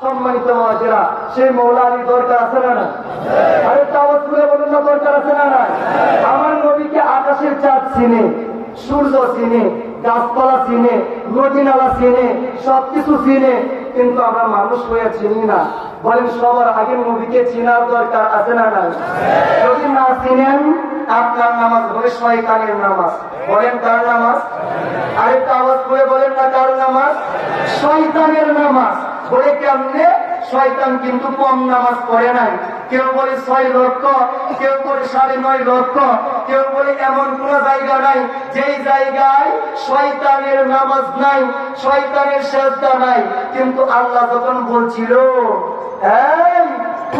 সম্মানিত মহাজেরা, সেই মৌলানি দরকার আছে না না? আরে তাওয়াজ করে বলুন না, দরকার আছে না না? আমার নবীকে আকাশের চাঁদ চিনে, সূর্য চিনে, গাছপালা চিনে, নদী নালা চিনে, সবকিছু চিনে, কিন্তু আমরা মানুষ হয়ে চিনি না। বলেন সবার আগে নবীকে চিনার দরকার আছে না না? যদি না চিনেন, আপনার নামাজ হবে শয়তানের নামাজ। বলেন কার নামাজ? আরেকটা আওয়াজ করে বলেন না, কার নামাজ? শয়তানের নামাজ। বলে কেমনে? শয়তান কিন্তু কম নামাজ পড়ে নাই। কেউ বলে 6 লক্ষ, কেউ বলে 9.5 লক্ষ, কেউ বলে এমন কোন জায়গা নাই যেই জায়গায় শয়তানের নামাজ নাই, শয়তানের সেজদা নাই। কিন্তু আল্লাহ যখন বলছিল এই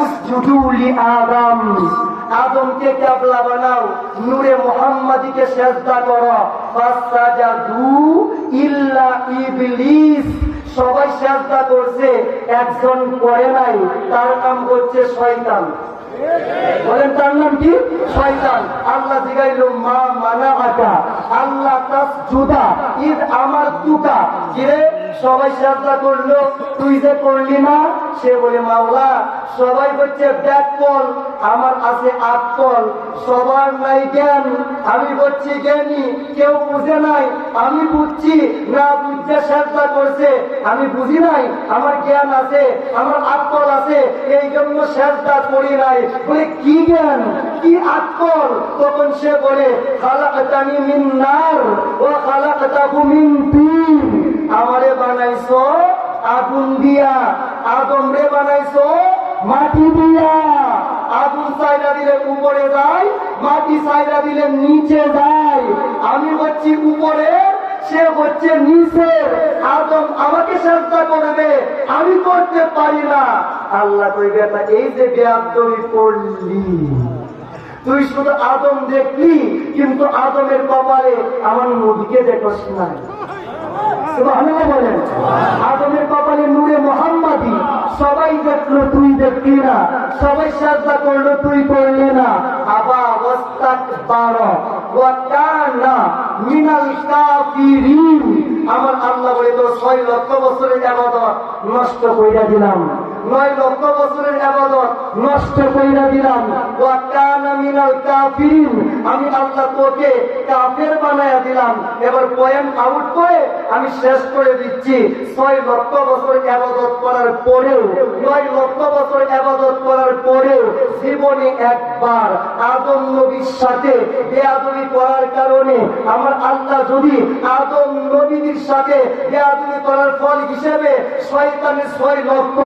উসজুদু লিআদম, আদমকে কিবলা বানাও, নূরে মুহাম্মাদিকে সেজদা করো, ফাসজাদু ইল্লা ইবলিস, সবাই সেজদা করছে, একজন করে নাই, তার নাম হচ্ছে শয়তান। বলেন তার নাম কি? শয়তান। আল্লাহ জিগাইলো মা মানা আকা আল্লাহ তাসজুদা ইদ আমার তুকা, কিরে সবাই সেজদা করলো, তুই যে করলি না? সে বলে মাওলা সবাই হচ্ছে ব্যাকল, আমার আছে আটকল, সবার নাই জ্ঞান, আমি হচ্ছি জ্ঞানী, কেউ বুঝে নাই, আমি বুঝছি, না বুঝতে সেজদা করছে, আমি বুঝি নাই, আমার জ্ঞান আছে, আমার আটকল আছে, এই জন্য সেজদা করি নাই। বলে কি জ্ঞান, কি আটকল? তখন সে বলে খালাকতানি মিন নার ওয়া খালাকতাহু মিন তিন, আমারে বানাইছো আগুন দিয়া, আদম রে বানাইছো মাটি দিয়া। আগুন সাইডা দিলে উপরে যায়, মাটি সাইডা দিলে নিচে যায়, আমি হচ্ছি উপরে, সে হচ্ছে নিচে। আদম আমাকে সেজদা করবে, আমি করতে পারি না। আল্লাহ কইবে বেটা এই যে বেয়াদবি করলি, তুই শুধু আদম দেখলি, কিন্তু আদমের কপালে আমার নবীকে দেখোস না। সুবহানাল্লাহ বলেন। আদমের কপালে নূরে মুহাম্মাদি, সবাই দেখলো তুই দেখলি না, সবাই সেজদা করলো তুই করলি না। আবা ওয়াস্তাকবারা ওয়া কানা মিনাল কাফিরিন, আমার আল্লাহ বলে তো 6 লক্ষ বছরের ইবাদত নষ্ট কইরা দিলাম, 9 লক্ষ বছরের ইবাদত নষ্ট কইরা দিলাম। ওয়া কানা মিনাল কাফিরিন, আমি আল্লাহ তোকে কাফের বানায়া দিলাম। এবার পয়েন্ট আউট করে আমি শেষ করে দিচ্ছি। 6 লক্ষ বছর ইবাদত করার পরেও, 9 লক্ষ বছর ইবাদত করার পরেও জীবনে একবার আদম নবীর সাথে বেয়াদবি করার কারণে আমার আল্লাহ যদি আদম নবীর সাথে বেয়াদবি করার ফল হিসেবে শয়তানের 6 লক্ষ